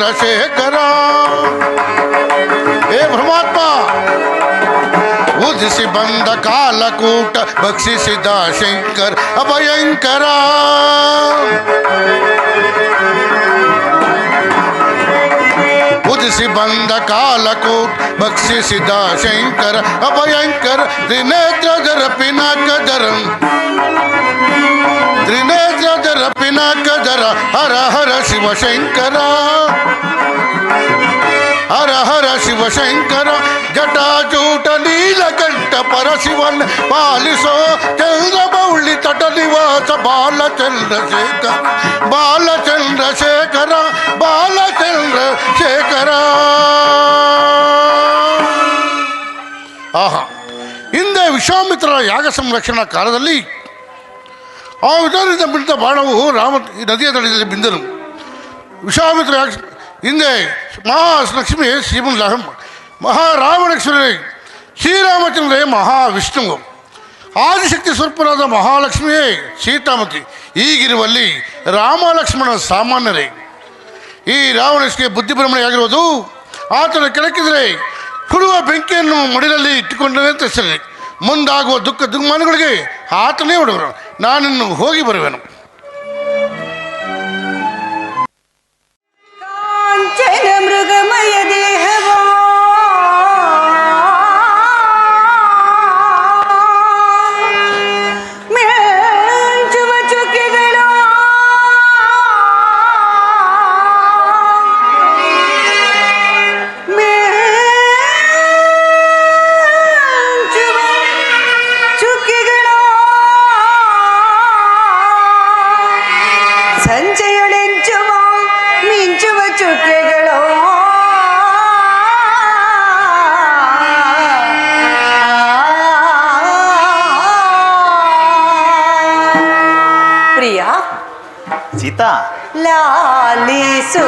ಚಂದ್ರಶೇಖರ ಹೇ ಪರಮಾತ್ಮ ಉದಿಸಿ ಬಂದ ಕಾಲಕೂಟ ಭಕ್ಷಿಸಿದ ಶಂಕರ ಅಭಯಂಕರ ಉದಿಸಿ ಬಂದ ಕಾಲಕೂಟ ಭಕ್ಷಿಸಿದ ಶಂಕರ ಅಭಯಂಕರ ತ್ರಿನೇತ್ರಧರ ಪಿನಾಕಧರಂ ತ್ರಿನೇತ್ರಧರ ಪಿನಾಕಧರ ಹರ ಹರ ಶಿವಶಂಕರ ಹರ ಹರ ಶಿವಶಂಕರ ಜಟಾಜೂಟ ನೀಲಕಂಠ ಪರಶಿವನ್ ಪಾಲಿಸೋ ಚಂದ್ರಮೌಳಿ ತಟ ನಿವಾಸ ಬಾಲಚಂದ್ರಶೇಖರ ಬಾಲಚಂದ್ರಶೇಖರ ಬಾಲಚಂದ್ರಶೇಖರ. ಆಹಾ, ಹಿಂದೆ ವಿಶ್ವಾಮಿತ್ರರ ಯಾಗ ಸಂರಕ್ಷಣಾ ಕಾಲದಲ್ಲಿ ಆ ವಿಧಾನದಿಂದ ಬಿದ್ದ ಬಾಣವು ನದಿಯ ದಡದಲ್ಲಿ ಬಿಂದನು. ವಿಶ್ವಾಮಿತ್ರ ಹಿಂದೆ ಮಹಾಲಕ್ಷ್ಮಿ ಮಹಾರಾಮಲಕ್ಷ್ಮಿ ಶ್ರೀರಾಮಚಂದ್ರ ಮಹಾವಿಷ್ಣುವು ಆದಿಶಕ್ತಿ ಸ್ವರೂಪರಾದ ಮಹಾಲಕ್ಷ್ಮಿಯೇ ಸೀತಾಮತಿ. ಈಗಿರುವಲ್ಲಿ ರಾಮಲಕ್ಷ್ಮಣ ಸಾಮಾನ್ಯರೇ. ಈ ರಾವಣಕ್ಕೆ ಬುದ್ಧಿಭ್ರಮಣೆಯಾಗಿರುವುದು ಆತನ ಕೆಳಕಿದರೆ ಸುಡುವ ಬೆಂಕಿಯನ್ನು ಮಡಿಲಲ್ಲಿ ಇಟ್ಟುಕೊಂಡೇ ಅಂತ ಹೆಸರೇ. ಮುಂದಾಗುವ ದುಃಖ ದುರ್ಮಾನಗಳಿಗೆ ಆತನೇ ಹೊಡೆವರು. ನಾನಿನ್ನು ಹೋಗಿ ಬರುವೆನು. ಮೃಗಮಯ ದೇಹವಾ ಮೆಂಚುವ ಚುಕ್ಕೆಗಳು ಮೆಂಚುವ ಚುಕ್ಕೆಗಳು ಸಂಜೆಯೊಳೆಂಚುವ ಮಿಂಚುವ ಚುಕ್ಕೆಗಳು ಪ್ರಿಯ ಸೀತಾ, ಲಾಲಿಸು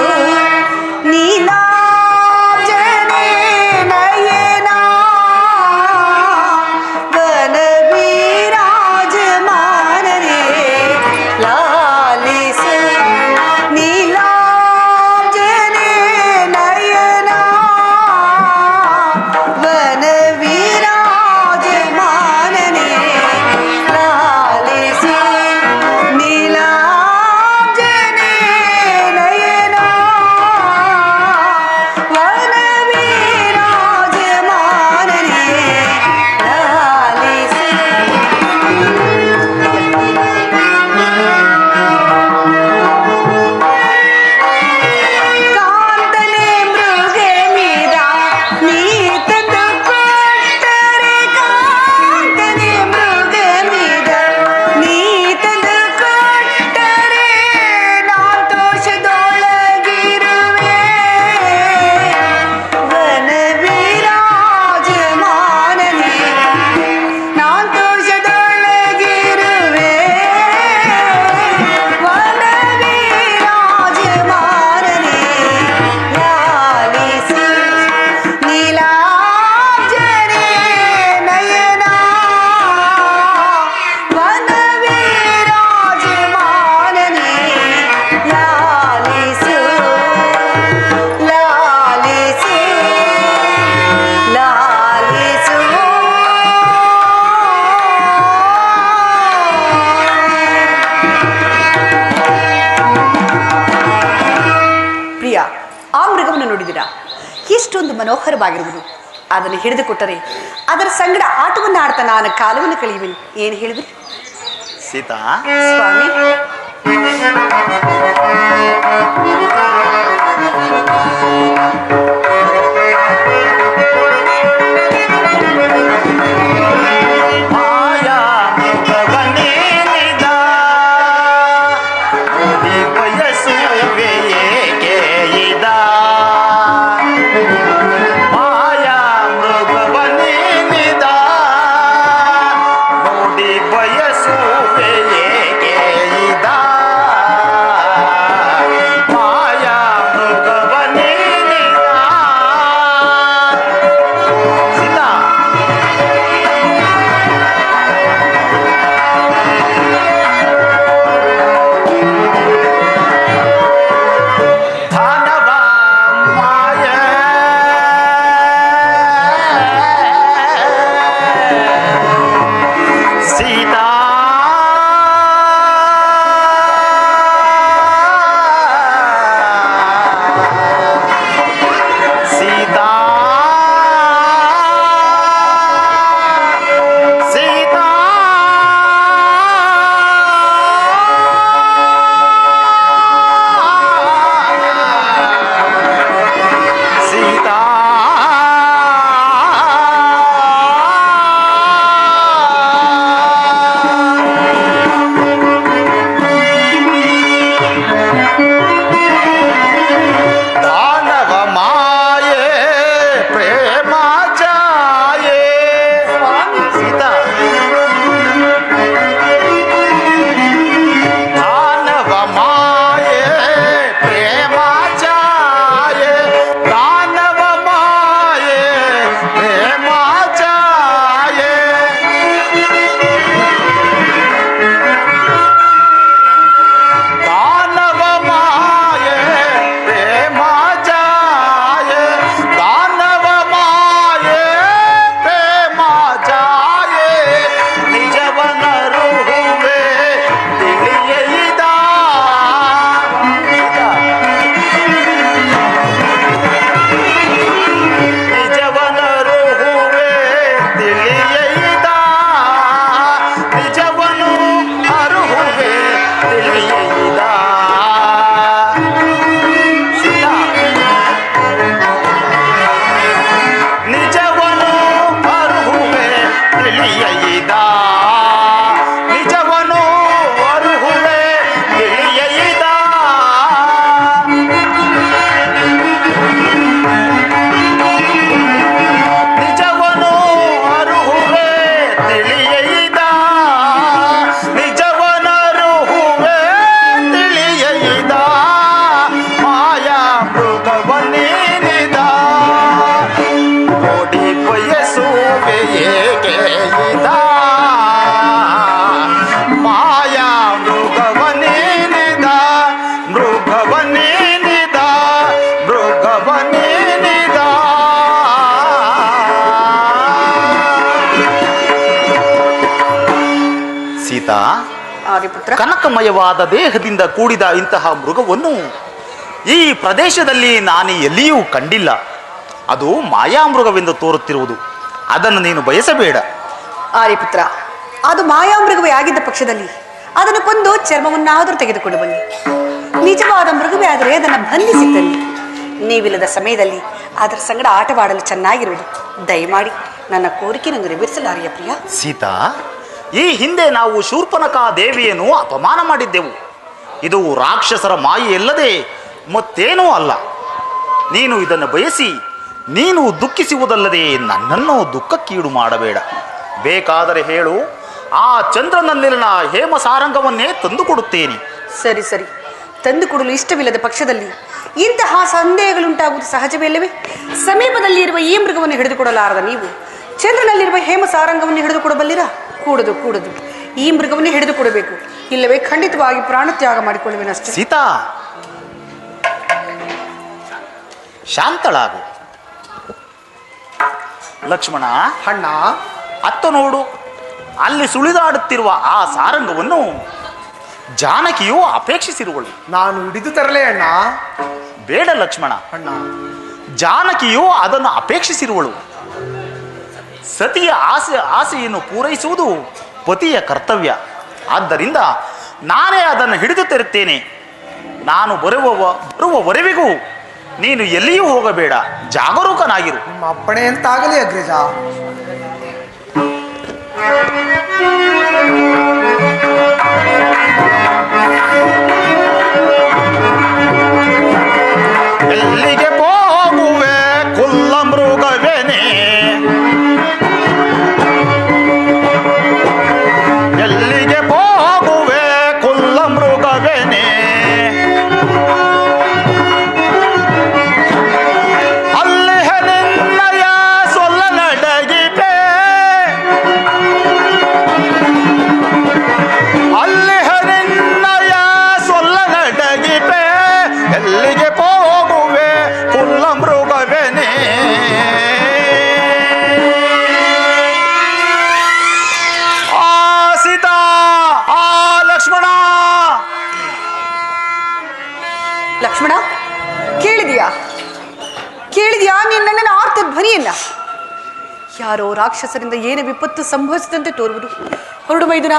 ನೀಲಾಂಜನೆ ನಯನ ವನವಿರಾಜಮಾನನೇ ಲಾಲಿಸು ನೀಲಾಂಜನೆ ನಯನ ವನವಿರಾಜಮಾನನೇ ಲಾಲಿಸು ನೀಲಾಂಜನೆ ನಯನ ವನವಿರಾಜಮಾನನೇ ಲಾಲಿಸು. ಕಾಂತನೆ ಮೃಗಮಿದ ನೀ ತಂದು ಕೊಟ್ಟರೆ ಕಾಂತನೆ ಮೃಗಮಿದ ನೀ ತಂದು ಕೊಟ್ಟರೆ ನಾತೋಷದೊಳಗಿರುವೆ ವನವಿರಾಜಮಾನನೇ ನಾತೋಷದೊಳಗಿರುವೆ ವನವಿರಾಜಮಾನನೇ ಲಾಲಿಸು ನೀಲಾಂಜನೆ ನಯನ ವನವಿರಾಜಮಾನನೇ ಲಾಲಿಸು ಲಾಲಿಸು ಲಾಲಿಸು. ಪ್ರಿಯ, ಆ ಮೃಗವನ್ನು ನೋಡಿದಿರಾ? ಎಷ್ಟೊಂದು ಮನೋಹರವಾಗಿರುವುದು. ಅದನ್ನು ಹಿಡಿದುಕೊಟ್ಟರೆ ಅದರ ಸಂಗಡ ಆಟವನ್ನು ಆಡ್ತಾ ನಾನು ಕಾಲವನ್ನು ಕಳೆಯುವೆನು. ಏನು ಹೇಳಿದ್ರಿ ಸೀತಾ, ಸ್ವಾಮಿ? ಮಾಯಾ ಮೃಗವನೇನಿದ ಮುದಿ ಬಯಸುವೆ ಏಕೆ ಇದ ಮಾಯಾ ಮೃಗವನೇನಿದ ಮುದಿ ಬಯಸುವೆ ಏಕೆ ಇದ ಮಾಯಾ ಮೃಗವನೇನಿದ ತಿಳಿಯೈದ ನಿಜವನು ಅರುಹುವೆ ತಿಳಿಯೈದ ನಿಜವನು ಅರುಹುವೆ ತಿಳಿಯೈದ ನಿಜವನರುಹುವೆ ತಿಳಿಯೈದ ಮಾಯಾ ಮೃಗವನೇನಿದ ನೋಡಿ ಬಯಸುವೆ ಏಕೆ ಇದ ಮಾಯಾ ಮೃಗವನೇನಿದ ಮೃಗವನೇನಿದ ಮೃಗವನೇನಿದ ಸೀತಾ ಆರ್ಯಪುತ್ರ, ಕನಕಮಯವಾದ ದೇಹದಿಂದ ಕೂಡಿದ ಇಂತಹ ಮೃಗವನ್ನು ಈ ಪ್ರದೇಶದಲ್ಲಿ ನಾನು ಎಲ್ಲಿಯೂ ಕಂಡಿಲ್ಲ. ಅದು ಮಾಯಾಮೃಗವೆಂದು ತೋರುತ್ತಿರುವುದು. ಅದನ್ನು ನೀನು ಬಯಸಬೇಡ. ಆರ್ಯಪುತ್ರ, ಅದು ಮಾಯಾಮೃಗವೇ ಆಗಿದ್ದ ಪಕ್ಷದಲ್ಲಿ ಅದನ್ನು ಕೊಂದು ಚರ್ಮವನ್ನಾದರೂ ತೆಗೆದುಕೊಂಡು ಬನ್ನಿ. ನಿಜವಾದ ಮೃಗವೇ ಆದರೆ ಅದನ್ನು ಬಂಧಿಸಿ ತನ್ನಿ. ನೀವಿಲ್ಲದ ಸಮಯದಲ್ಲಿ ಅದರ ಸಂಗಡ ಆಟವಾಡಲು ಚೆನ್ನಾಗಿರುವುದು. ದಯಮಾಡಿ ನನ್ನ ಕೋರಿಕೆಯನ್ನು ನೆರವೇರಿಸಲಾರಿಯ ಪ್ರಿಯ. ಸೀತಾ, ಈ ಹಿಂದೆ ನಾವು ಶೂರ್ಪನಖಾ ದೇವಿಯನ್ನು ಅಪಮಾನ ಮಾಡಿದ್ದೆವು. ಇದು ರಾಕ್ಷಸರ ಮಾಯೆಯಲ್ಲದೆ ಮತ್ತೇನೂ ಅಲ್ಲ. ನೀನು ಇದನ್ನು ಬಯಸಿ ನೀನು ದುಃಖಿಸುವುದಲ್ಲದೆ ನನ್ನನ್ನು ದುಃಖಕ್ಕೀಡು ಮಾಡಬೇಡ. ಬೇಕಾದರೆ ಹೇಳು, ಆ ಚಂದ್ರನಲ್ಲಿನ ಹೇಮ ಸಾರಂಗವನ್ನೇ ತಂದುಕೊಡುತ್ತೇನೆ. ಸರಿ ಸರಿ, ತಂದುಕೊಡಲು ಇಷ್ಟವಿಲ್ಲದ ಪಕ್ಷದಲ್ಲಿ ಇಂತಹ ಸಂದೇಹಗಳುಂಟಾಗುವುದು ಸಹಜವೇ? ಸಮೀಪದಲ್ಲಿ ಇರುವ ಈ ಮೃಗವನ್ನು ಹಿಡಿದುಕೊಡಲಾರದ ನೀವು ಚಂದ್ರನಲ್ಲಿರುವ ಹೇಮ ಸಾರಂಗವನ್ನು ಹಿಡಿದುಕೊಡಬಲ್ಲಿರಾ? ಕೂಡದು ಕೂಡದು, ಈ ಮೃಗವನ್ನೇ ಹಿಡಿದುಕೊಡಬೇಕು. ಇಲ್ಲವೇ ಖಂಡಿತವಾಗಿ ಪ್ರಾಣತ್ಯಾಗ ಮಾಡಿಕೊಳ್ಳುವೆನಷ್ಟೇ. ಸೀತಾ, ಶಾಂತಳಾಗು. ಲಕ್ಷ್ಮಣ, ಅಣ್ಣ, ಅತ್ತ ನೋಡು, ಅಲ್ಲಿ ಸುಳಿದಾಡುತ್ತಿರುವ ಆ ಸಾರಂಗವನ್ನು ಜಾನಕಿಯು ಅಪೇಕ್ಷಿಸಿರುವಳು. ನಾನು ಹಿಡಿದು ತರಲೇ ಅಣ್ಣ? ಬೇಡ ಲಕ್ಷ್ಮಣ, ಅಣ್ಣ, ಜಾನಕಿಯು ಅದನ್ನು ಅಪೇಕ್ಷಿಸಿರುವಳು. ಸತಿಯ ಆಸೆಯನ್ನು ಪೂರೈಸುವುದು ಪತಿಯ ಕರ್ತವ್ಯ. ಆದ್ದರಿಂದ ನಾನೇ ಅದನ್ನು ಹಿಡಿದು ತರುತ್ತೇನೆ. ನಾನು ಬರುವವರೆವಿಗೂ ನೀನು ಎಲ್ಲಿಯೂ ಹೋಗಬೇಡ, ಜಾಗರೂಕನಾಗಿರು. ನಿಮ್ಮ ಅಪ್ಪಣೆ ಎಂತಾಗಲಿ ಅಗ್ರಜ. ಎಲ್ಲಿಗೆ ಹೋಗುವೆ ಕುಲ್ಲ ಮೃಗವೇನೆ, ಎಲ್ಲಿಗೆ ಹೋಗುವೆ ಕುಲ್ಲ ಮೃಗವೇನೆ, ಅಲ್ಲಿ ನಿನ್ನಯ ಸೊಲ್ಲ ನಡಗಿಪೆ, ಅಲ್ಲಿ ನಿನ್ನಯ ಸೊಲ್ಲ ನಡಗಿಪೆ, ಎಲ್ಲಿಗೆ ಹೋಗುವೆ ಕುಲ್ಲ ಮೃಗವೇನೆ. ಆ ಸೀತಾ, ಆ ಲಕ್ಷ್ಮಣ. ಲಕ್ಷ್ಮಣ, ಕೇಳಿದೆಯಾ ಕೇಳಿದೆಯಾ ನಿನ್ನ ಆರ್ತ ಧ್ವನಿಯನ್ನ? ಯಾರೋ ರಾಕ್ಷಸರಿಂದ ಏನು ವಿಪತ್ತು ಸಂಭವಿಸಿದಂತೆ ತೋರುವುದು. ಹೊರಡು ಮೈದುನ,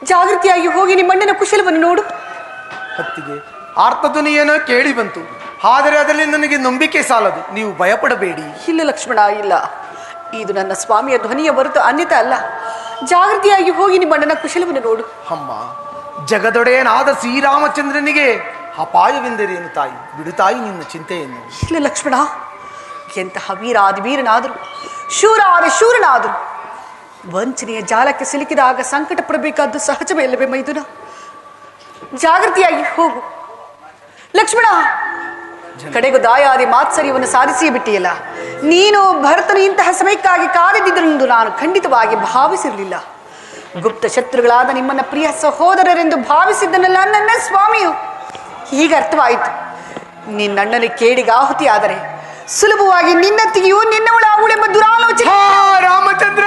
ಜಾಗೃತಿಯಾಗಿ ಹೋಗಿ ನಿಮ್ಮಣ್ಣನ ಕುಶಲವನ್ನು ನೋಡು. ಹತ್ತಿಗೆ ಆರ್ತಧ್ವನಿ ಏನೋ ಕೇಳಿ ಬಂತು, ಆದರೆ ಅದರಲ್ಲಿ ನನಗೆ ನಂಬಿಕೆ ಸಾಲದು. ನೀವು ಭಯಪಡಬೇಡಿ. ಇಲ್ಲ ಲಕ್ಷ್ಮಣ, ಇಲ್ಲ. ಇದು ನನ್ನ ಸ್ವಾಮಿಯ ಧ್ವನಿಯ ಹೊರತು ಅನ್ಯತ ಅಲ್ಲ. ಜಾಗೃತಿಯಾಗಿ ಹೋಗಿ ನಿಮ್ಮಣ್ಣನ ಕುಶಲವನ್ನು ನೋಡು. ಅಮ್ಮ, ಜಗದೊಡೆಯನಾದ ಶ್ರೀರಾಮಚಂದ್ರನಿಗೆ ಅಪಾಯವೆಂದರೇನು ತಾಯಿ? ಬಿಡು ತಾಯಿ ನಿನ್ನ ಚಿಂತೆಯನ್ನು. ಇಲ್ಲ ಲಕ್ಷ್ಮಣ, ಎಂತಹ ವೀರಾದಿವೀರನಾದರೂ ಶೂರನಾದರೂ ವಂಚನೆಯ ಜಾಲಕ್ಕೆ ಸಿಲುಕಿದಾಗ ಸಂಕಟ ಪಡಬೇಕಾದ್ದು ಸಹಜವೇ ಅಲ್ಲವೇ ಮೈದುನ? ಜಾಗೃತಿಯಾಗಿ ಹೋಗು ಲಕ್ಷ್ಮಣ. ಕಡೆಗೂ ದಾಯಾದಿ ಮಾತ್ಸರ್ಯವನ್ನು ಸಾಧಿಸಿಯೇ ಬಿಟ್ಟಿಯಲ್ಲ. ನೀನು ಭರತನು ಇಂತಹ ಸಮಯಕ್ಕಾಗಿ ಕಾದಿದ್ದುದೆಂದು ನಾನು ಖಂಡಿತವಾಗಿ ಭಾವಿಸಿರಲಿಲ್ಲ. ಗುಪ್ತ ಶತ್ರುಗಳಾದ ನಿಮ್ಮನ್ನ ಪ್ರಿಯ ಸಹೋದರರೆಂದು ಭಾವಿಸಿದ್ದನಲ್ಲ ನನ್ನ ಸ್ವಾಮಿಯು. ಈಗ ಅರ್ಥವಾಯಿತು. ನಿನ್ನಣ್ಣನ ಕೇಡಿಗಾಹುತಿ ಆದರೆ ಸುಲಭವಾಗಿ ನಿನ್ನತ್ತಿಗೆಯೂ ನಿನ್ನವಳಾಗುಳೆಂಬ ದುರಾಲೋಚನೆ. ರಾಮಚಂದ್ರ,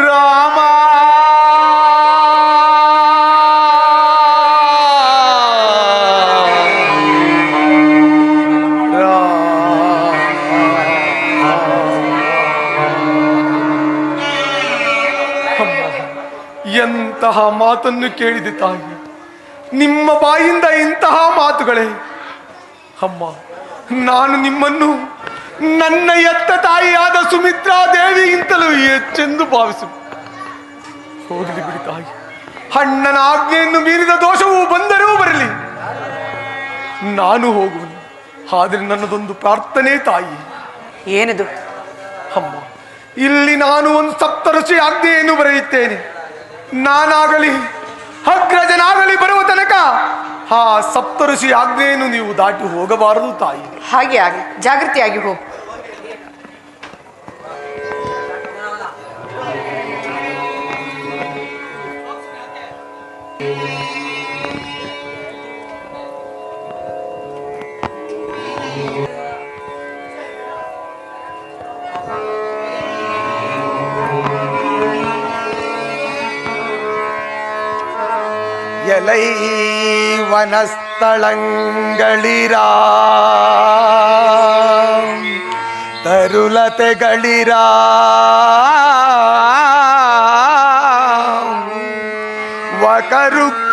ರಾಮ ಎಂತಹ ಮಾತನ್ನು ಕೇಳಿದೆ ತಾಯಿ, ನಿಮ್ಮ ಬಾಯಿಂದ ಇಂತಹ ಮಾತುಗಳೇ. ಅಮ್ಮ, ನಾನು ನಿಮ್ಮನ್ನು ನನ್ನ ಎತ್ತ ತಾಯಿಯಾದ ಸುಮಿತ್ರಾ ದೇವಿಗಿಂತಲೂ ಹೆಚ್ಚೆಂದು ಭಾವಿಸು. ಹೋಗಲಿ ಬಿಡಿ ತಾಯಿ, ಅಣ್ಣನ ಆಜ್ಞೆಯನ್ನು ಮೀರಿದ ದೋಷವು ಬಂದರೂ ಬರಲಿ, ನಾನು ಹೋಗುವನು. ಆದರೆ ನನ್ನದೊಂದು ಪ್ರಾರ್ಥನೆ ತಾಯಿ. ಏನದು? ಅಮ್ಮ, ಇಲ್ಲಿ ನಾನು ಒಂದು ಸಪ್ತಋಷಿ ಆಜ್ಞೆಯನ್ನು ಬರೆಯುತ್ತೇನೆ. ನಾನಾಗಲಿ ಅಗ್ರಜನಾಗಲಿ ಬರುವ ತನಕ ಆ ಸಪ್ತಋಷಿ ಆಜ್ಞೆಯನ್ನು ನೀವು ದಾಟಿ ಹೋಗಬಾರದು ತಾಯಿ. ಹಾಗೆ ಆಗಿ ಜಾಗೃತಿಯಾಗಿ ಹೋಗು. எலை வனஸ்தளங்களிரா ತರುಲತೆಗಳಿರಾ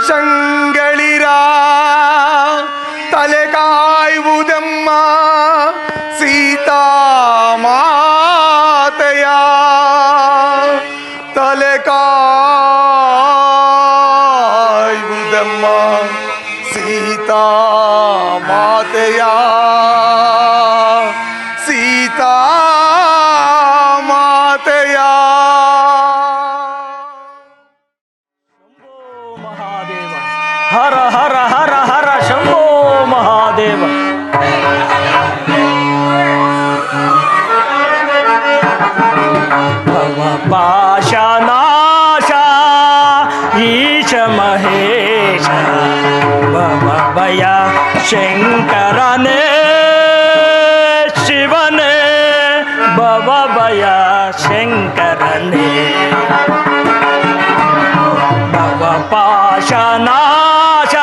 ವಕರುಕ್ಷಂಗಳಿರಾ ತಲೆ ಕಾಯುವುದಮ್ಮ ಸೀತಾ ಮಾತೆಯ ತಲೆ ಕಾಯುವುದಮ್ಮ ಸೀತಾ ಮಾತೆಯ ಸೀತಾ ಮಾತೆಯ. ಮಹಾದೇವ ಹರ ಹರ ಹರ ಹರ ಶಂಭೋ ಮಹಾದೇವ. ಭವ ಪಾಶನಾಶ ಈಶ ಮಹೇಶ ಭವ ಭಯ ಶಂಕರನೇ ಶಿವನೇ ಭವ ಭಯ ಶಂಕರನೇ. ಭವ ಪಾಶನಾಶ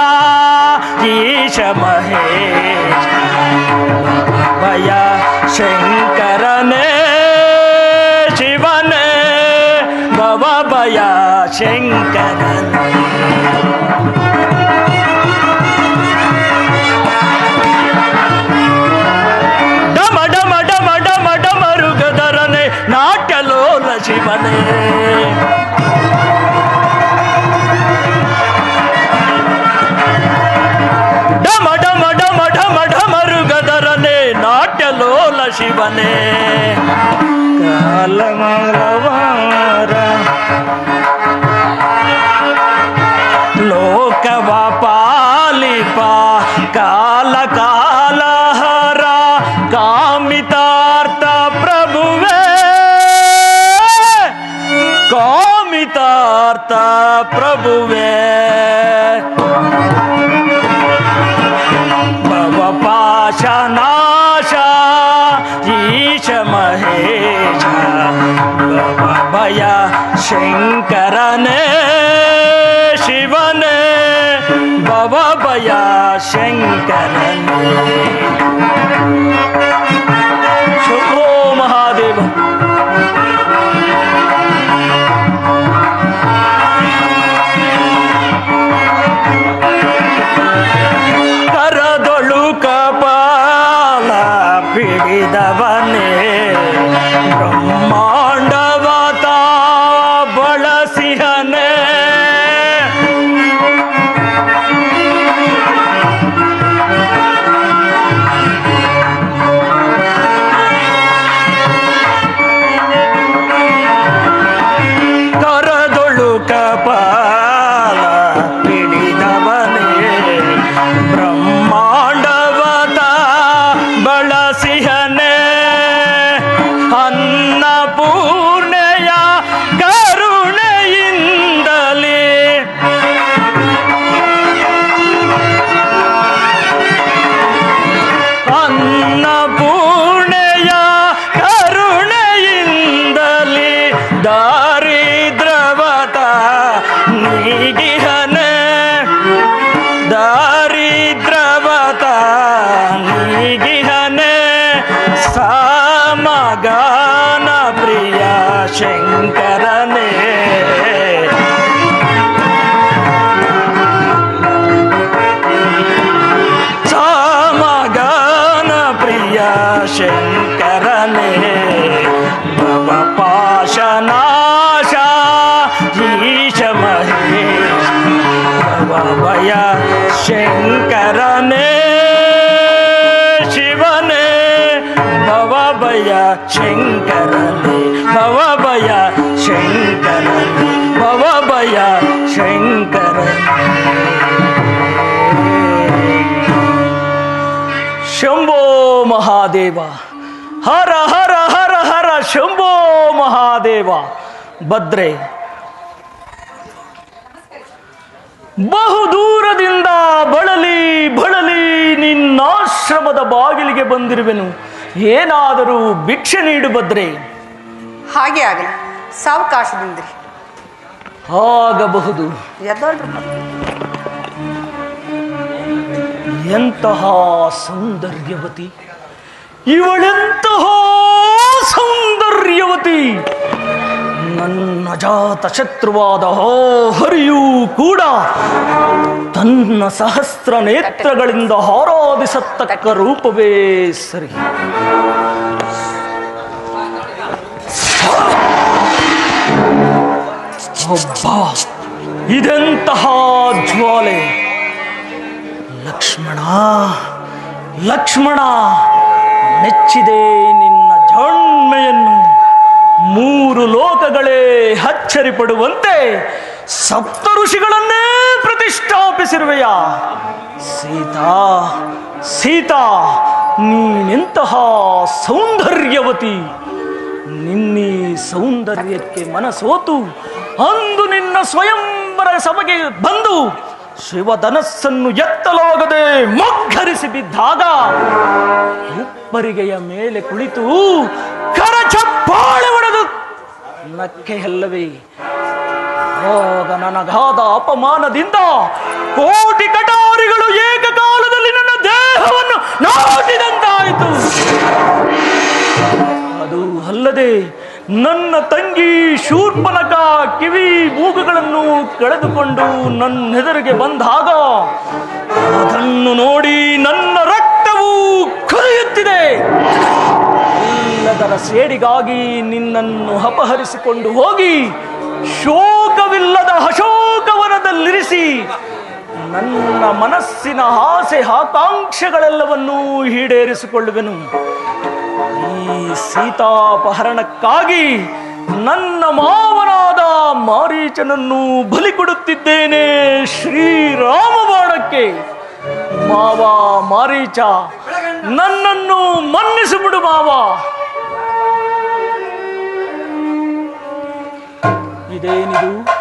ಈಶ ಮಹೇಶ ಭಯ ಶಂಕರನೇ ಶಿವನೇ ಭವ ಭಯ ಶಂಕರನೇ. ಡಮ ಡಮ ಡಮ ಡಮ ಡಮರುಗದರನೆ ನಾಟ್ಯಲೋಲ ಶಿವನೇ. ಡಮ ಡಮ ಡಮ ಢಮ ಢಮರುಗದರನೆ ನಾಟ್ಯಲೋಲ ಶಿವನೇ. ಕಾಲಮಂಗಳವಾರ ಲೋಕವ ಪಾಲಿಪ ಕಾಲ ಕಾಲಹರ ಕಾಮಿತಾರ್ಥ ಪ್ರಭುವೇ ಕಾಮಿತಾರ್ಥ ಪ್ರಭುವೇ. ಭವ ಪಾಶನಾಶ ಈಶ ಮಹೇಶ ಭವ ಭಯ ಶಂಕರನೇ ಶಿವನೇ ಭವ ಭಯ ಶಂಕರನೇ. ಶಂಭೋ ಮಹಾದೇವ. ಕರದೊಳು ಕಪಾಲ ಪಿಡಿದವನೇ ಬ್ರಹ್ಮಾಂಡವತ ಬಳಸಿಹನೇ. ಭಯ ಶಂಕರನೇ ಶಿವನೇ ಭವ ಭಯ ಶಂಕರನೇ ಭವ ಭಯ ಶಂಕರನೇ ಭವ ಭಯ ಶಂಕರನೇ ಶಂಭೋ ಮಹಾದೇವ ಹರ ಹರ ಹರ ಹರ ಶಂಭೋ ಮಹಾದೇವ. ಭದ್ರೆ, ಬಹುದೂರದಿಂದ ಬಳಲಿ ಬಳಲಿ ನಿನ್ನಾಶ್ರಮದ ಬಾಗಿಲಿಗೆ ಬಂದಿರುವೆನು. ಏನಾದರೂ ಭಿಕ್ಷೆ ನೀಡು ಭದ್ರೆ. ಹಾಗೆ ಆಗಲಿ, ಸಾವಕಾಶದಿಂದಿರಿ. ಆಗಬಹುದು. ಎದ್ದೋಳ್ರಿ. ಎಂತಹ ಸೌಂದರ್ಯವತಿ ಇವಳೆಂತಹ ಸೌಂದರ್ಯವತಿ. ನನ್ನ ಜಾತ ಶತ್ರುವಾದ ಹರಿಯೂ ಕೂಡ ತನ್ನ ಸಹಸ್ರ ನೇತ್ರಗಳಿಂದ ಆರಾಧಿಸತಕ್ಕ ರೂಪವೇ ಸರಿ. ಒಬ್ಬ ಇದೆಂತಹ ಜ್ವಾಲೆ. ಲಕ್ಷ್ಮಣ ಲಕ್ಷ್ಮಣ, ನೆಚ್ಚಿದೆ ನಿನ್ನ ಜಾಣ್ಮೆಯನ್ನು. ಮೂರು ಲೋಕಗಳೇ ಅಚ್ಚರಿ ಪಡುವಂತೆ ಸಪ್ತ ಋಷಿಗಳನ್ನೇ ಪ್ರತಿಷ್ಠಾಪಿಸಿರುವೆಯ. ಸೀತಾ ಸೀತಾ, ನೀನೆಂತಹ ಸೌಂದರ್ಯವತಿ. ನಿನ್ನೀ ಸೌಂದರ್ಯಕ್ಕೆ ಮನಸೋತು ಅಂದು ನಿನ್ನ ಸ್ವಯಂವರ ಸಭೆಗೆ ಬಂದು ಶಿವಧನಸ್ಸನ್ನು ಎತ್ತಲಾಗದೆ ಮೊಗ್ಗರಿಸಿ ಬಿದ್ದಾಗ ಉಪ್ಪರಿಗೆಯ ಮೇಲೆ ಕುಳಿತು ಕರಚಪ್ಪಾಳೆ ಹೊಡೆದು ನಕ್ಕೆಯಲ್ಲವೇ. ಆಗ ನನಗಾದ ಅಪಮಾನದಿಂದ ಕೋಟಿ ಕಟಾರಿಗಳು ಏಕಕಾಲದಲ್ಲಿ ನನ್ನ ದೇಹವನ್ನು ನಾಟಿದಂತಾಯಿತು. ಅದು ಅಲ್ಲದೆ ನನ್ನ ತಂಗಿ ಶೂರ್ಪನಖ ಕಿವಿ ಮೂಗುಗಳನ್ನು ಕಳೆದುಕೊಂಡು ನನ್ನೆದುರಿಗೆ ಬಂದಾಗ ಅದನ್ನು ನೋಡಿ ನನ್ನ ರಕ್ತವು ಕುದಿಯುತ್ತಿದೆ. ಎಲ್ಲದರ ಸೇಡಿಗಾಗಿ ನಿನ್ನನ್ನು ಅಪಹರಿಸಿಕೊಂಡು ಹೋಗಿ ಶೋಕವಿಲ್ಲದ ಅಶೋಕವನದಲ್ಲಿರಿಸಿ ನನ್ನ ಮನಸ್ಸಿನ ಆಸೆ ಆಕಾಂಕ್ಷೆಗಳೆಲ್ಲವನ್ನೂ ಈಡೇರಿಸಿಕೊಳ್ಳುವೆನು. ಈ ಸೀತಾಪಹರಣಕ್ಕಾಗಿ ನನ್ನ ಮಾವನಾದ ಮಾರೀಚನನ್ನು ಬಲಿ ಕೊಡುತ್ತಿದ್ದೇನೆ ಶ್ರೀರಾಮ ಬಾಣಕ್ಕೆ. ಮಾವ ಮಾರೀಚ, ನನ್ನನ್ನು ಮನ್ನಿಸಿಬಿಡು ಮಾವ. ಇದೇನಿದು?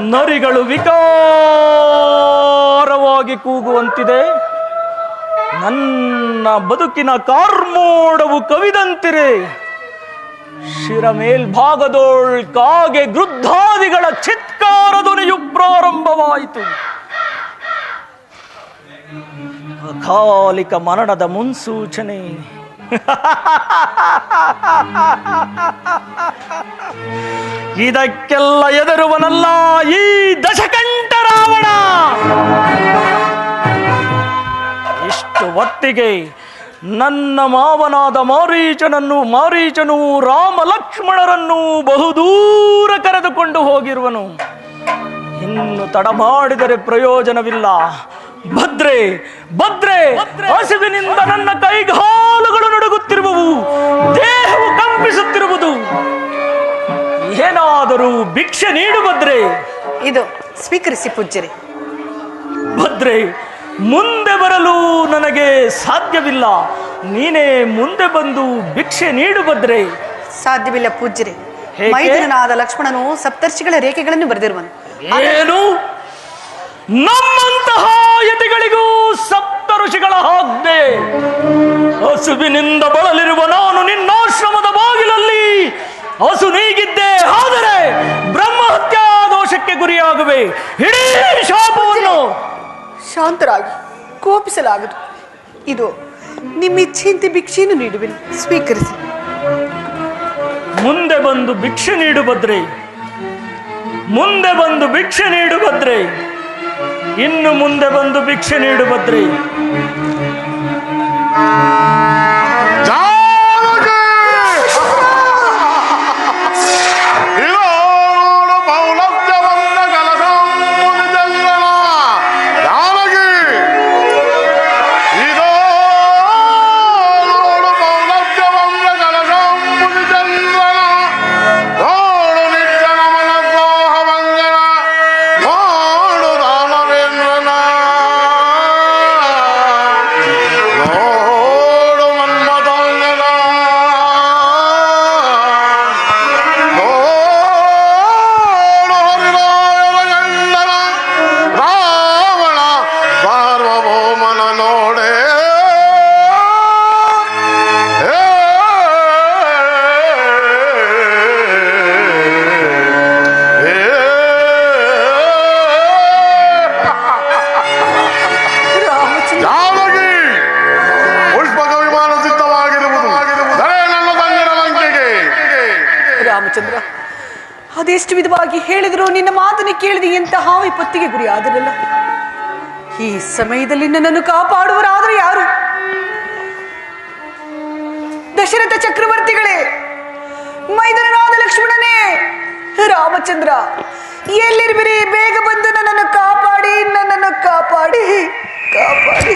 ನರಿಗಳು ವಿಕಾರವಾಗಿ ಕೂಗುವಂತಿದೆ. ನನ್ನ ಬದುಕಿನ ಕಾರ್ಮೋಡವು ಕವಿದಂತಿರೆ. ಶಿರ ಮೇಲ್ಭಾಗದೋಳ್ ಕಾಗೆ ಗೃದ್ಧಾದಿಗಳ ಚಿತ್ಕಾರ ಧ್ವನಿಯು ಪ್ರಾರಂಭವಾಯಿತು. ಅಕಾಲಿಕ ಮರಣದ ಮುನ್ಸೂಚನೆ. ಇದಕ್ಕೆಲ್ಲ ಎದುರುವನಲ್ಲ ಈ ದಶಕಂಠ ರಾವಣ. ಇಷ್ಟು ಹೊತ್ತಿಗೆ ನನ್ನ ಮಾವನಾದ ಮಾರೀಚನು ರಾಮ ಲಕ್ಷ್ಮಣರನ್ನು ಬಹುದೂರ ಕರೆದುಕೊಂಡು ಹೋಗಿರುವನು. ಇನ್ನು ತಡ ಮಾಡಿದರೆ ಪ್ರಯೋಜನವಿಲ್ಲ. ಭದ್ರೆ ಭದ್ರೆ, ಹಸಿವಿನಿಂದ ನನ್ನ ಕೈಗಾಲುಗಳು ನಡುಗುತ್ತಿರುವವು, ದೇಹವು ಕಂಪಿಸುತ್ತಿರುವುದು. ಏನಾದರೂ ಭಿಕ್ಷೆ ನೀಡು ಭದ್ರೆ. ಇದು ಸ್ವೀಕರಿಸಿ ಪೂಜ್ಯರೇ. ಭದ್ರೆ, ಮುಂದೆ ಬರಲು ನನಗೆ ಸಾಧ್ಯವಿಲ್ಲ. ನೀನೇ ಮುಂದೆ ಬಂದು ಭಿಕ್ಷೆ ನೀಡು ಭದ್ರೆ. ಸಾಧ್ಯವಿಲ್ಲ ಪೂಜ್ಯರೇ. ಹೇಗೆ? ಮೈದುನನಾದ ಲಕ್ಷ್ಮಣನು ಸಪ್ತರ್ಷಿಗಳ ರೇಖೆಗಳನ್ನು ಬರೆದಿರುವನು. ಏನು? ನಮ್ಮಂತಹ ಯತಿಗಳಿಗೂ ಸಪ್ತ ಋಷಿಗಳ ಆಜ್ಞೆ? ಹಸುವಿನಿಂದ ಬಳಲಿರುವ ನಾನು ನಿನ್ನಾಶ್ರಮದ ಬಾಗಿಲಲ್ಲಿ ಹಸು ನೀಗಿದ್ದೆ ಆದರೆ ಬ್ರಹ್ಮಹತ್ಯಾ ದೋಷಕ್ಕೆ ಗುರಿಯಾಗುವೆ. ಇಡೀ ಶಾಪವನ್ನು. ಶಾಂತರಾಗಿ, ಕೋಪಿಸಲಾಗದು. ಇದು ನಿಮ್ಮ ಇಚ್ಛೆಯಂತೆ ಭಿಕ್ಷೆಯನ್ನು ನೀಡುವೆನು, ಸ್ವೀಕರಿಸಿ. ಮುಂದೆ ಬಂದು ಭಿಕ್ಷೆ ನೀಡು ಭದ್ರೆ. ಮುಂದೆ ಬಂದು ಭಿಕ್ಷೆ ನೀಡು ಭದ್ರೆ. ಇನ್ನು ಮುಂದೆ ಬಂದು ಭಿಕ್ಷೆ ನೀಡು ಭದ್ರೆ. ಮೌಲವ್ಯವನ್ನ ಕಲಸಂ ಅದೆಷ್ಟು ವಿಧವಾಗಿ ಹೇಳಿದ್ರು ನಿನ್ನ ಮಾತನ್ನು ಕೇಳಿದ ಎಂತಹ ವಿಪತ್ತಿಗೆ ಗುರಿ ಆದರಲ್ಲ. ಈ ಸಮಯದಲ್ಲಿ ನನ್ನನ್ನು ಕಾಪಾಡುವರಾದ್ರೆ ಯಾರು? ದಶರಥ ಚಕ್ರವರ್ತಿಗಳೇ, ಮೈದನನಾದ ಲಕ್ಷ್ಮಣನೇ, ರಾಮಚಂದ್ರ ಎಲ್ಲಿರುವಿರಿ? ಬೇಗ ಬಂದು ನನ್ನನ್ನು ಕಾಪಾಡಿ, ನನ್ನನ್ನು ಕಾಪಾಡಿ, ಕಾಪಾಡಿ.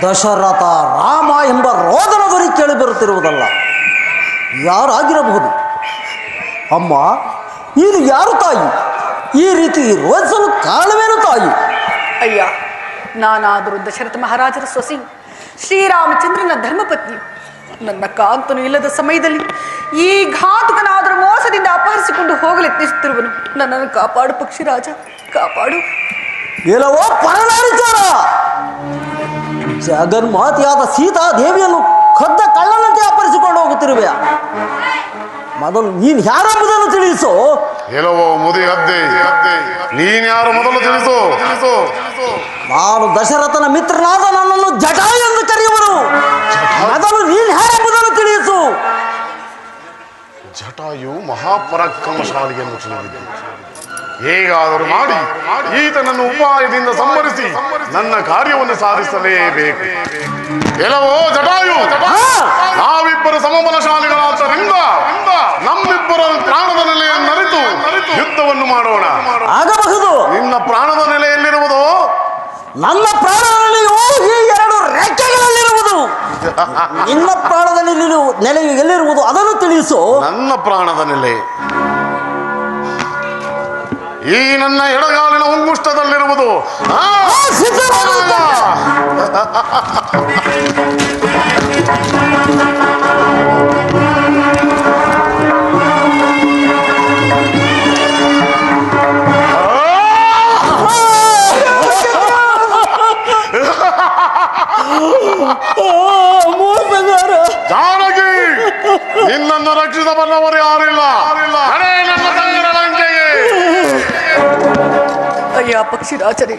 ದಶರಥ ರಾಮ ಎಂಬ ರೋದನ ಧ್ವನಿ ಕೇಳಿ ಬರುತ್ತಿರುವುದಲ್ಲ. ಯಾರಾಗಿರಬಹುದು? ಅಮ್ಮ, ನೀನು ಯಾರು ತಾಯಿ? ಈ ರೀತಿ ರೋಧಿಸಲು ಕಾರಣವೇನು ತಾಯಿ? ಅಯ್ಯ, ನಾನಾದರೂ ದಶರಥ ಮಹಾರಾಜರ ಸೊಸಿ, ಶ್ರೀರಾಮಚಂದ್ರನ ಧರ್ಮಪತ್ನಿ. ನನ್ನ ಕಾಂತನು ಇಲ್ಲದ ಸಮಯದಲ್ಲಿ ಈ ಘಾತುಕನಾದರೂ ಮೋಸದಿಂದ ಅಪಹರಿಸಿಕೊಂಡು ಹೋಗಲು ಯತ್ನಿಸುತ್ತಿರುವನು. ನನ್ನನ್ನು ಕಾಪಾಡು ಪಕ್ಷಿರಾಜ, ಕಾಪಾಡು. ಎಲ್ಲವೋ ಪರನಾರಿಚಾರ! ಜಗನ್ಮಾತೆಯಾದ ಸೀತಾ ದೇವಿಯನ್ನು ಕದ್ದ ಕಳ್ಳನಂತೆ ಅಪಹರಿಸಿಕೊಂಡು ಹೋಗುತ್ತಿರುವೆಯಾ? ಮೊದಲು ನೀನು ಯಾರೆಂಬುದನ್ನು ತಿಳಿಸು. ಎಲ್ಲವೋ ಮುದಿ ಅದ್ದೆ, ನೀನ್ಯಾರು ಮೊದಲು ತಿಳಿಸು. ನಾನು ದಶರಥನ ಮಿತ್ರನಾದ ನನ್ನನ್ನು ಜಟಾಯು ಎಂದು ಕರೆಯುವರು. ಮೊದಲು ನೀನು ಯಾರೆಂಬುದನ್ನು ತಿಳಿಸು. ಜಟಾಯು ಮಹಾಪರಾಕ್ರಮಶಾಲಿಯನ್ನು ತಿಳಿದಿದೆ. ಹೇಗಾದರೂ ಮಾಡಿ ಈತನನ್ನು ಉಪಾಯದಿಂದ ಸಂಹರಿಸಿ ನನ್ನ ಕಾರ್ಯವನ್ನು ಸಾಧಿಸಲೇಬೇಕು. ಎಲ್ಲವೋ ಜಟಾಯು, ನಾವಿಬ್ಬರು ಸಮಬಲಶಾಲಿಗಳಾದ್ದರಿಂದ ನಮ್ಮಿಬ್ಬರ ಪ್ರಾಣದ ನೆಲೆಯನ್ನು ಅರಿತು ಯುದ್ಧವನ್ನು ಮಾಡೋಣ. ಆಗಬಹುದು. ನಿನ್ನ ಪ್ರಾಣದ ನೆಲೆಯಲ್ಲಿರುವುದು? ನನ್ನ ಪ್ರಾಣದಲ್ಲಿಯೂ ಈ ಎರಡು ರೆಕ್ಕೆಗಳಲ್ಲಿರುವುದು. ನಿನ್ನ ಪ್ರಾಣದಲ್ಲಿ ನೆಲೆಯು ಎಲ್ಲಿರುವುದು ಅದನ್ನು ತಿಳಿಸು. ನನ್ನ ಪ್ರಾಣದ ನೆಲೆ ಈ ನನ್ನ ಎಡಗಾಲಿನ ಉಂಗುಷ್ಟದಲ್ಲಿರುವುದು. ಜಾನಕಿ, ನಿನ್ನನ್ನು ರಕ್ಷಿಸಬಲ್ಲವರು ಯಾರಿಲ್ಲ. ನನ್ನ ತಂಗಿರ ಲಂಕೆಗೆ. ಅಯ್ಯ ಪಕ್ಷಿರಾಜರೇ,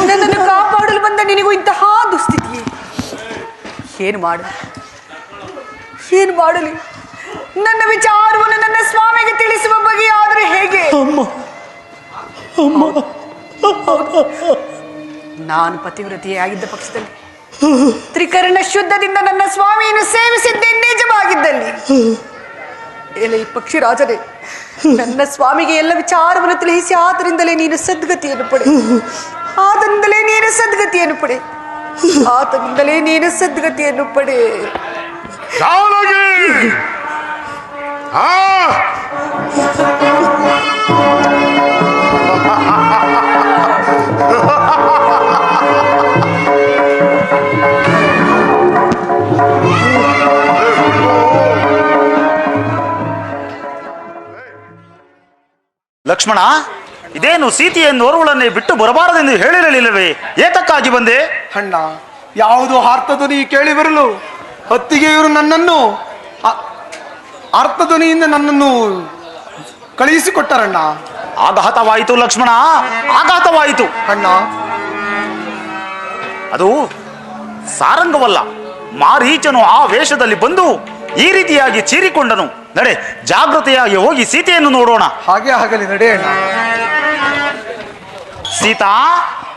ನನ್ನನ್ನು ಕಾಪಾಡಲು ಬಂದ ನಿನಗೂ ಇಂತಹ ದುಸ್ಥಿತಿ. ಏನು ಮಾಡಲಿ? ನನ್ನ ವಿಚಾರವನ್ನು ನನ್ನ ಸ್ವಾಮಿಗೆ ತಿಳಿಸುವ ಬಗೆಯಾದರೆ ಹೇಗೆ? ನಾನು ಪತಿವ್ರತೆಯಾಗಿದ್ದ ಪಕ್ಷದಲ್ಲಿ ತ್ರಿಕರಣ ಶುದ್ಧದಿಂದ ನನ್ನ ಸ್ವಾಮಿಯನ್ನು ಸೇವಿಸಿದ್ದೇ ನಿಜವಾಗಿದ್ದಲ್ಲಿ, ಎಲೆ ಪಕ್ಷಿರಾಜರೇ, ನನ್ನ ಸ್ವಾಮಿಗೆ ಎಲ್ಲ ವಿಚಾರವನ್ನು ತಿಳಿಸಿ ಆತರಿಂದಲೇ ನೀನು ಸದ್ಗತಿಯನ್ನು ಪಡೆ. ಆತನಿಂದಲೇ ನೀನು ಸದ್ಗತಿಯನ್ನು ಪಡೆ. ಆತನಿಂದಲೇ ನೀನು ಸದ್ಗತಿಯನ್ನು ಪಡೆ. ಲಕ್ಷ್ಮಣ, ಇದೇನು ಸೀತೆಯನ್ನು ಓರ್ವಳನ್ನೇ ಬಿಟ್ಟು ಬರಬಾರದೆಂದು ಹೇಳಿರಲಿಲ್ಲವೇ? ಏತಕ್ಕಾಗಿ ಬಂದೆ? ಅಣ್ಣ, ಯಾವುದು ಆರ್ತಧ್ವನಿ ಕೇಳಿ ಬರಲು ಹೊತ್ತಿಗೆ ಇವರು ನನ್ನನ್ನು ಆರ್ತಧ್ವನಿಯಿಂದ ನನ್ನನ್ನು ಕಳುಹಿಸಿಕೊಟ್ಟರಣ್ಣ. ಆಘಾತವಾಯಿತು ಲಕ್ಷ್ಮಣ, ಆಘಾತವಾಯಿತು. ಅಣ್ಣ, ಅದು ಸಾರಂಗವಲ್ಲ, ಮಾರೀಚನು ಆ ವೇಷದಲ್ಲಿ ಬಂದು ಈ ರೀತಿಯಾಗಿ ಚೀರಿಕೊಂಡನು. ನಡೆ, ಜಾಗೃತೆಯಾಗಿ ಹೋಗಿ ಸೀತೆಯನ್ನು ನೋಡೋಣ. ಹಾಗೆ ಆಗಲಿ, ನಡೆ ಅಣ್ಣ. ಸೀತಾ,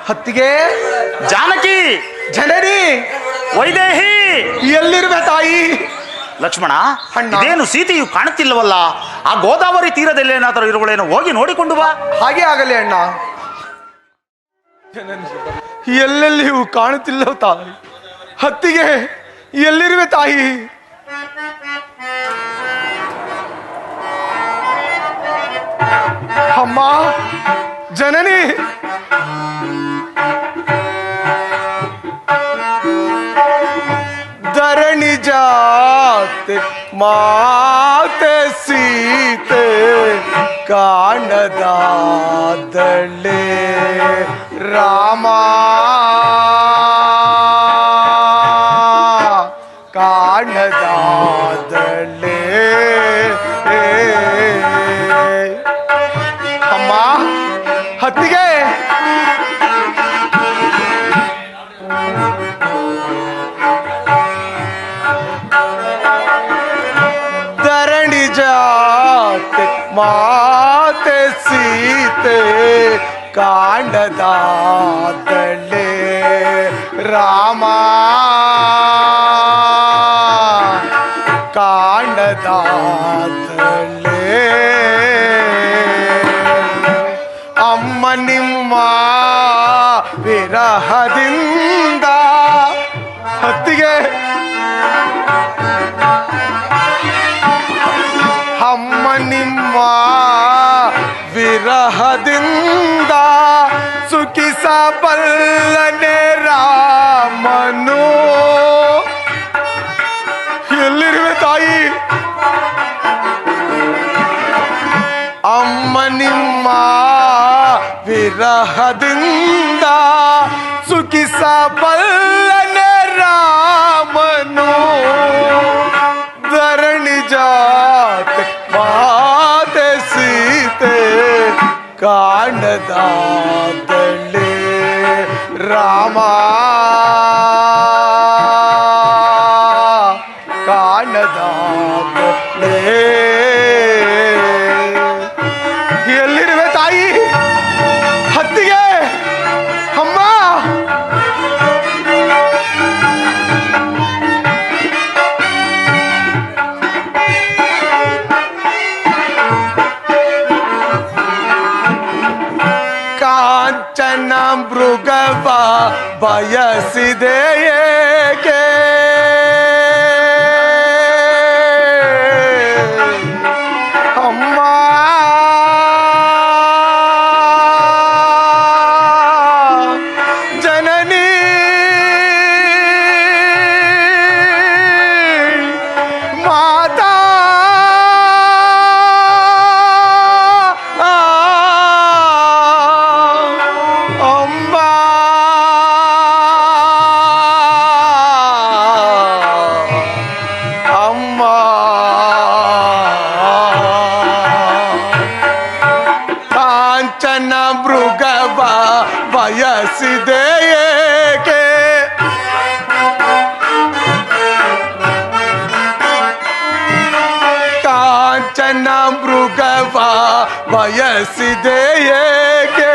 ಹೊತ್ತಿಗೆ, ಜಾನಕಿ, ಜನನಿ, ವೈದೇಹಿ, ಎಲ್ಲಿರುವೆ ತಾಯಿ? ಲಕ್ಷ್ಮಣ, ಅಣ್ಣ. ಇದೇನು ಸೀತೆಯು ಕಾಣುತ್ತಿಲ್ಲವಲ್ಲ? ಆ ಗೋದಾವರಿ ತೀರದಲ್ಲಿ ಏನಾದರೂ ಇರುವಳೇನೋ, ಹೋಗಿ ನೋಡಿಕೊಂಡು ಬಾ. ಹಾಗೆ ಆಗಲಿ ಅಣ್ಣ. ಎಲ್ಲೆಲ್ಲಿಯೂ ಕಾಣುತ್ತಿಲ್ಲವ ತಾಯಿ. ಹತ್ತಿಗೆ, ಎಲ್ಲಿರುವೆ ತಾಯಿ? ಅಮ್ಮ, ಜನನಿ, ಧರಣಿ ಜಾತೆ ಮಾತೆ ಸೀತೆ ಕಾಣದಾದಳೆ ರಾಮ ಕಾಣದಾದಳೆ. ಅಮ್ಮ, ಹತ್ತಿಗೆ, ಧರಣಿ ಜಾತೆ ಮಾತೆ ಸೀತೆ ಕಾಣದಾದಳೆ ರಾಮ ಕಾಣದಾದಳೆ ಅಮ್ಮ ನಿಮ್ಮ ವಿರಹದಿಂದ ಹೊತ್ತಿಗೆ ಅಮ್ಮ ನಿಮ್ಮ ವಿರಹದಿಂದ ಸುಖಿಸಬಲ್ಲನೆ ರಾಮನು ಎಲ್ಲಿರುವೆ ತಾಯಿ ಅಮ್ಮ ನಿಮ್ಮ ವಿರಹದಿಂದ ಸುಖಿಸಬಲ್ಲನೆ ರಾಮನು ಧರಣಿ ಜಾತೆ ಮಾತೆ ಸೀತೆ ಕಾಣದಾದಳೆ ರಾಮ ಕಾಣದಾದಳೆ ಎಲ್ಲಿರುವೆ ತಾಯಿ ಹತ್ತಿಗೆ ಅಮ್ಮ ಕಾಂಚನ ಮೃಗವ ಬಯಸಿದೆ ಏಕೆ ಅಮ್ಮ ಜನನಿ ಮಾತಾ ಅಮ್ಮ ಅಮ್ಮ ಕಾಂಚನ ಮೃಗವ ಬಯಸಿದೆ ಏಕೆ ಕಾಂಚನ ಮೃಗವ ಬಯಸಿದೆ ಏಕೆ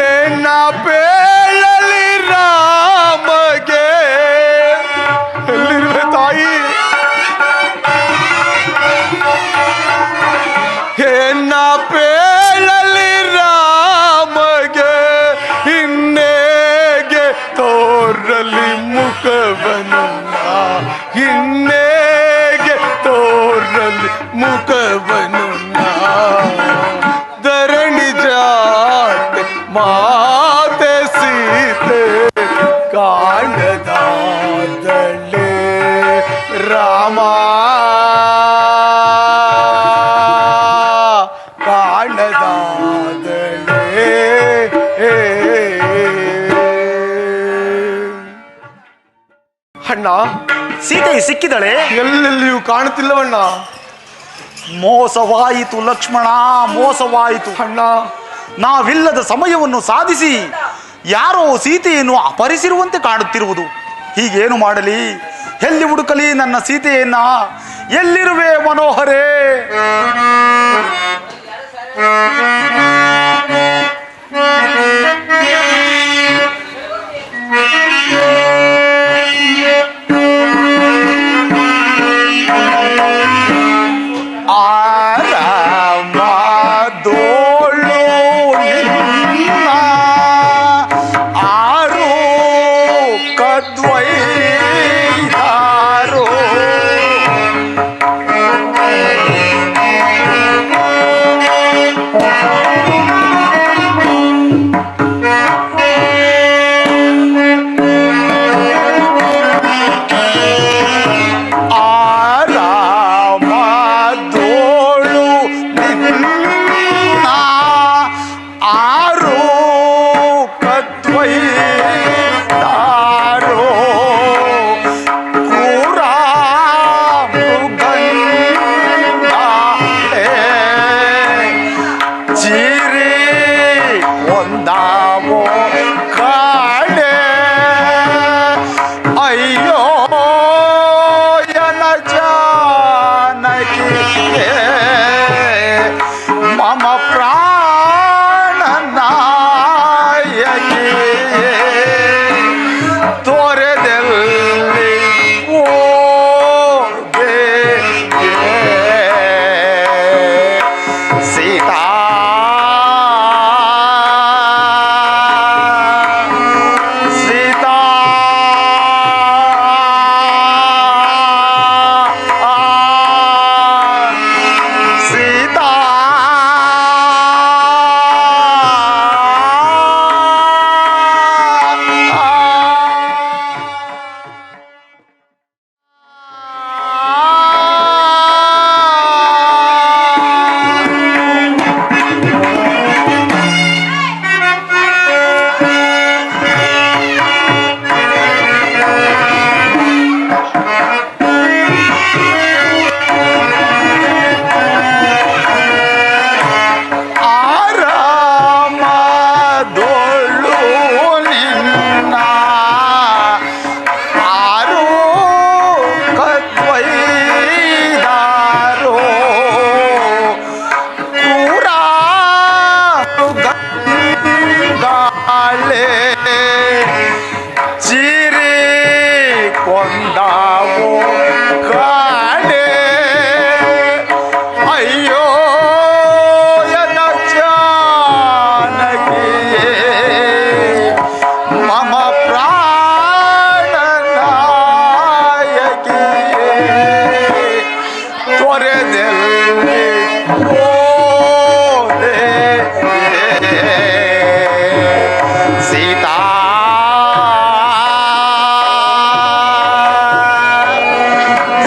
ಏನ ಬೇಳಲಿ ರಾಮಗೆ ಎಲ್ಲಿರುವೆ ತಾಯಿ ಏನ ಬೇಳಲಿ ರಾಮಗೆ ಇನ್ನೇಗೆ ತೋರಲಿ ಮುಖವನ್ನು ಇನ್ನೇಗೆ ತೋರಲಿ ಮುಖವನ್ನು ಧರಣಿ ಜಾತೆ ಮಾತೆ ಸೀತೆ ಕಾಣದಾದಳೆ ರಾಮ ಕಾಣದಾದಳೆ ಅಣ್ಣ ಸೀತೆ ಸಿಕ್ಕಿದಳೆ? ಎಲ್ಲೆಲ್ಲಿಯೂ ಕಾಣುತ್ತಿಲ್ಲವಣ್ಣ. ಮೋಸವಾಯಿತು ಲಕ್ಷ್ಮಣ, ಮೋಸವಾಯಿತು. ಅಣ್ಣ ನಾವಿಲ್ಲದ ಸಮಯವನ್ನು ಸಾಧಿಸಿ ಯಾರೋ ಸೀತೆಯನ್ನು ಅಪಹರಿಸಿರುವಂತೆ ಕಾಣುತ್ತಿರುವುದು. ಹೀಗೇನು ಮಾಡಲಿ? ಎಲ್ಲಿ ಹುಡುಕಲಿ ನನ್ನ ಸೀತೆಯನ್ನ? ಎಲ್ಲಿರುವೆ ಮನೋಹರೇ? ಮಮ ಪ್ರಾಣ ನಾಯಕಿ ತೋರೆದಲ್ಲಿ ಓ ಸೀತಾ ಸೀತಾ ಸೀತಾ ಆರಾಮದೊಳು ನಿನ್ನ ಆರು ಕದ್ವೈದಾರೋ ಕ್ರೂರ ಗಾಳೆ ಚಿರಿ ಕೊಂದಾವೋ ಕಾಡೆ ಅಯ್ಯೋ ಯದ ಜಾನಕಿಯೇ ಮಮ ಪ್ರಾಣ ನಾಯಕಿಯೇ ತ್ವರೆದಲ್ಲಿ ಓದೆ ಸೀತಾ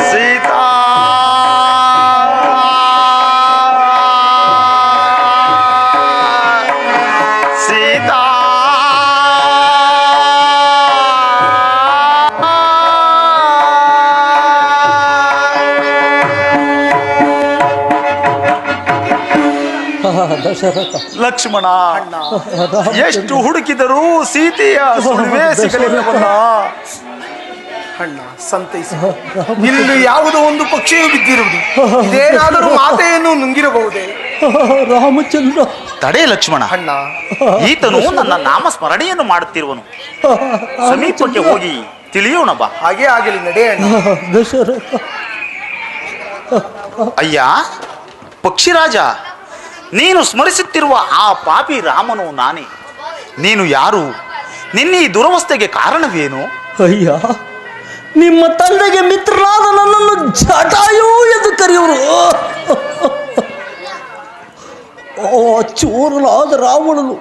ಸೀತಾ ಸೀತಾ ದಶರಥ ಲಕ್ಷ್ಮಣ ಎಷ್ಟು ಹುಡುಕಿದರೂ ಸೀತೆಯ ಸುಳಿವೇ ಸಿಗಲಿಲ್ಲವಲ್ಲ. ಅಣ್ಣ ಸಂತೈಸಿ, ಇಲ್ಲಿ ಯಾವುದೋ ಒಂದು ಪಕ್ಷಿಯು ಬಿದ್ದಿರುವುದು, ಇದೇನಾದರೂ ಮಾತೆಯನ್ನು ನುಂಗಿರಬಹುದೇ? ರಾಮಚಂದ್ರ ತಡೆ ಲಕ್ಷ್ಮಣ, ಅಣ್ಣ ಈತನು ನನ್ನ ನಾಮಸ್ಮರಣೆಯನ್ನು ಮಾಡುತ್ತಿರುವನು. ಸಮೀಪಕ್ಕೆ ಹೋಗಿ ತಿಳಿಯೋಣ ಬಾ. ಹಾಗೆ ಆಗಲಿ, ನಡೆ ಅಣ್ಣ. ದಶರಥ ಅಯ್ಯ ಪಕ್ಷಿರಾಜ, ನೀನು ಸ್ಮರಿಸುತ್ತಿರುವ ಆ ಪಾಪಿ ರಾಮನು ನಾನೇ. ನೀನು ಯಾರು? ನಿನ್ನ ಈ ದುರವಸ್ಥೆಗೆ ಕಾರಣವೇನು? ಅಯ್ಯ, ನಿಮ್ಮ ತಂದೆಗೆ ಮಿತ್ರನಾದ ನನ್ನನ್ನು ಜಟಾಯು ಎಂದು ಕರೆಯುವರು. ಆ ಚೋರನಾದ ರಾವಣನು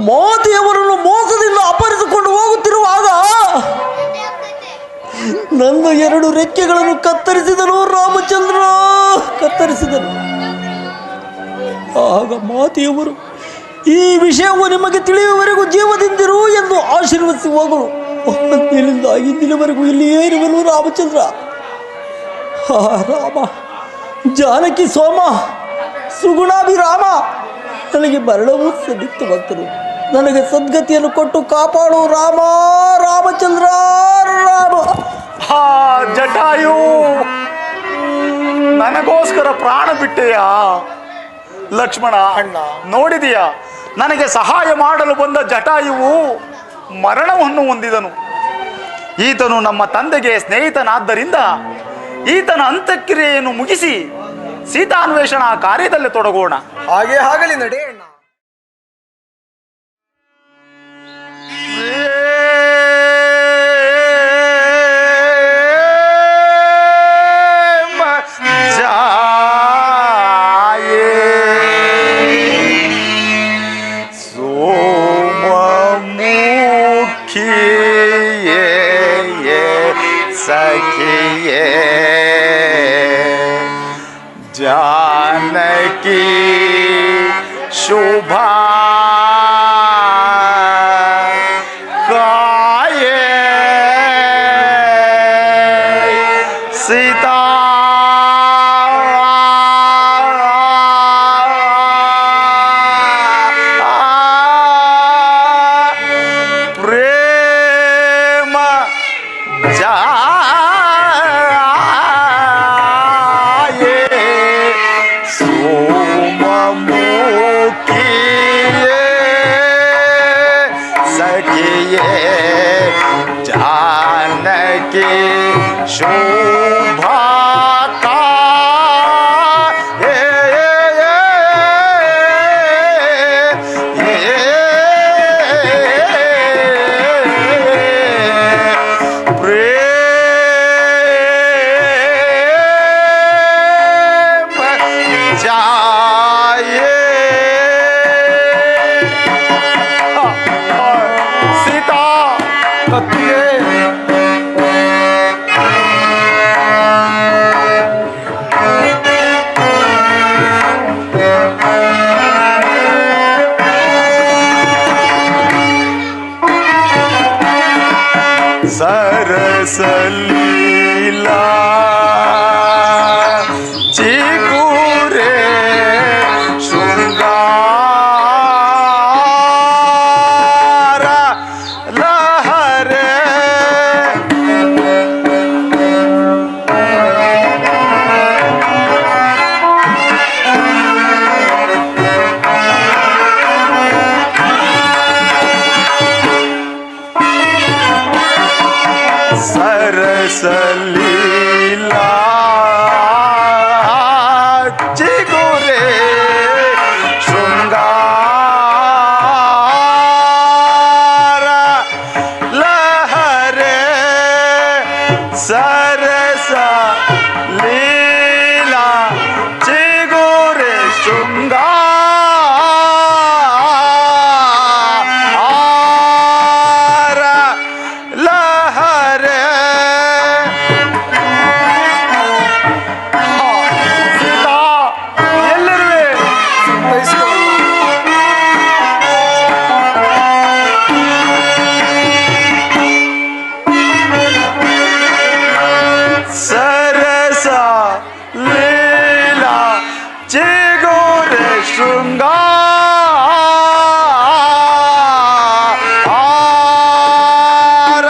ಮಾತೆಯವರನ್ನು ಮೋಸದಿಂದ ಅಪಹರಿಸಿಕೊಂಡು ಹೋಗುತ್ತಿರುವಾಗ ನನ್ನ 2 ರೆಕ್ಕೆಗಳನ್ನು ಕತ್ತರಿಸಿದನು ರಾಮಚಂದ್ರ, ಕತ್ತರಿಸಿದನು. ಆಗ ಮಾತೆಯವರು ಈ ವಿಷಯವು ನಿಮಗೆ ತಿಳಿಯುವವರೆಗೂ ಜೀವದಿಂದಿರು ಎಂದು ಆಶೀರ್ವದಿಸಿ ಹೋಗಲು ಇಲ್ಲಿಂದ ಇಂದಿನವರೆಗೂ ಇಲ್ಲಿಯೇ ಇರುವನು ರಾಮಚಂದ್ರ. ರಾಮ, ಜಾನಕಿ ಸೋಮ, ಸುಗುಣಾಭಿರಾಮ, ನನಗೆ ಮರಣವೂ ಸನ್ನಿಹಿತ ಭಕ್ತರು, ನನಗೆ ಸದ್ಗತಿಯನ್ನು ಕೊಟ್ಟು ಕಾಪಾಡು ರಾಮ, ರಾಮಚಂದ್ರ ರಾಮ. ಹಾ ಜಟಾಯು, ನನಗೋಸ್ಕರ ಪ್ರಾಣ ಬಿಟ್ಟೆಯಾ? ಲಕ್ಷ್ಮಣ, ಅಣ್ಣ ನೋಡಿದೀಯ, ನನಗೆ ಸಹಾಯ ಮಾಡಲು ಬಂದ ಜಟಾಯುವು ಮರಣವನ್ನು ಹೊಂದಿದನು. ಈತನು ನಮ್ಮ ತಂದೆಗೆ ಸ್ನೇಹಿತನಾದ್ದರಿಂದ ಈತನ ಅಂತಕ್ರಿಯೆಯನ್ನು ಮುಗಿಸಿ ಸೀತಾನ್ವೇಷಣಾ ಕಾರ್ಯದಲ್ಲಿ ತೊಡಗೋಣ. ಹಾಗೆ ಆಗಲಿ, ನಡೆ ಅಣ್ಣ. सखिए जानकी शोभा काये सीता प्रेम जाए सोम ಸರಸಲೀಲಾ ಚಿಗುರೆ ಶೃಂಗಾರ ಲಹರೆ ಸರಸಲೀಲಾ ಚಿಗುರೆ ಶೃಂಗಾರ ಲಹರೆ ಸರಸ ಲೀಲಾ ಚಿಗುರೆ ಶೃಂಗಾರ ಲಹರೆ ಸೀತಾ ಎಲ್ಲರುವೆ ಸರಸ ಲೀಲಾ ಚಿಗುರೆ ಶೃಂಗಾರ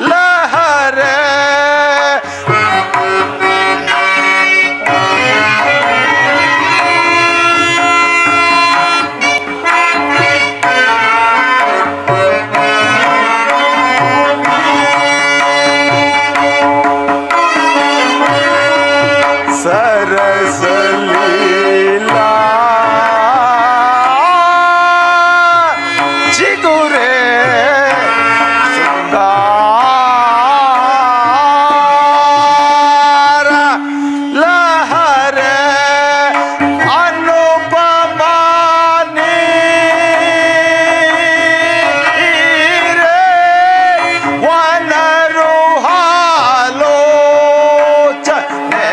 ಲಹರೆ ಸರಸಲೀಲಾ ಚಿಗುರೆ ಶೃಂಗಾರ ಲಹರೆ ಅನುಪಮ ನೀರೇ ವನರುಹಾಲೋಚನೆ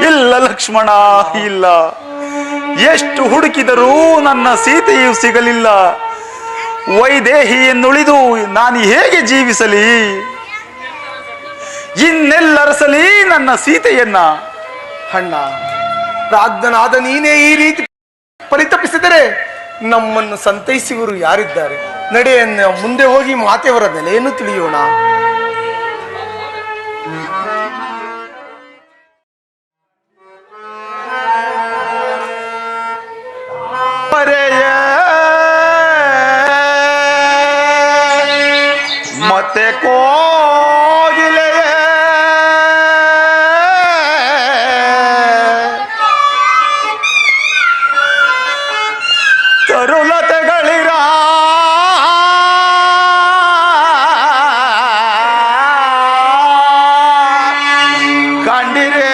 ಇಲ್ಲ ಲಕ್ಷ್ಮಣ, ಇಲ್ಲ. ಎಷ್ಟು ಹುಡುಕಿದರೂ ನನ್ನ ಸೀತೆಯು ಸಿಗಲಿಲ್ಲ. ವೈದೇಹಿಯನ್ನುಳಿದು ನಾನು ಹೇಗೆ ಜೀವಿಸಲಿ? ಇನ್ನೆಲ್ಲರಸಲಿ ನನ್ನ ಸೀತೆಯನ್ನ. ಅಣ್ಣ, ಪ್ರಾಜ್ಞನಾದ ನೀನೇ ಈ ರೀತಿ ಪರಿತಪಿಸಿದರೆ ನಮ್ಮನ್ನು ಸಂತೈಸುವರು ಯಾರಿದ್ದಾರೆ? ನಡೆಯನ್ನ ಮುಂದೆ ಹೋಗಿ ಮಾತೆಯವರ ನೆಲೆಯನ್ನು ತಿಳಿಯೋಣ. ಮತ್ತೆ ಕೋಗಿಲೆಯ ತರುಲತೆಗಳಿರ ಕಂಡಿರೆ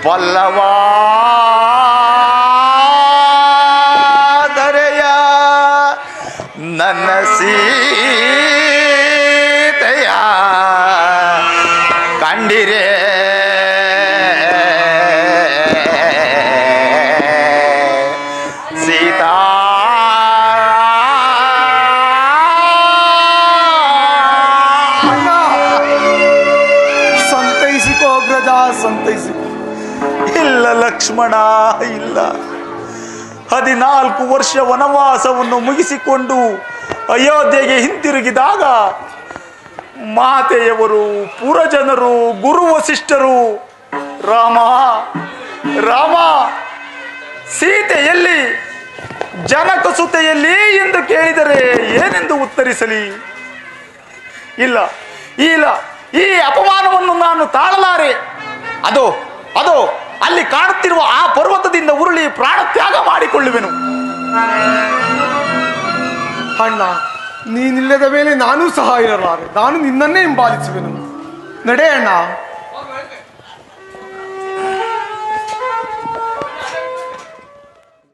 ಪಲ್ಲವ ನನ್ನ ಸೀತೆಯ ಕಂಡಿರೆ ಸೀತಾ ಸಂತೈಸಿಕೋ ಅಗ್ರಜ, ಸಂತೈಸಿಕೋ. ಇಲ್ಲ ಲಕ್ಷ್ಮಣ, ಇಲ್ಲ. 14 ವರ್ಷ ವನವಾಸವನ್ನು ಮುಗಿಸಿಕೊಂಡು ಅಯೋಧ್ಯೆಗೆ ಹಿಂತಿರುಗಿದಾಗ ಮಾತೆಯವರು, ಪುರಜನರು, ಗುರು ವಸಿಷ್ಠರು ರಾಮ ರಾಮ ಸೀತೆಯಲ್ಲಿ, ಜನಕ ಸುತೆಯಲ್ಲಿ ಎಂದು ಕೇಳಿದರೆ ಏನೆಂದು ಉತ್ತರಿಸಲಿ? ಇಲ್ಲ ಇಲ್ಲ, ಈ ಅಪಮಾನವನ್ನು ನಾನು ತಾಳಲಾರೆ. ಅದು ಅದು ಅಲ್ಲಿ ಕಾಣುತ್ತಿರುವ ಆ ಪರ್ವತದಿಂದ ಉರುಳಿ ಪ್ರಾಣ ತ್ಯಾಗ ಮಾಡಿಕೊಳ್ಳುವೆನು. ಅಣ್ಣ, ನೀನಿಲ್ಲದ ಮೇಲೆ ನಾನೂ ಸಹ ಇರಲಾರೆ. ನಾನು ನಿನ್ನನ್ನೇ ಹಿಂಬಾಲಿಸುವೆನು. ನಡೆ ಅಣ್ಣ.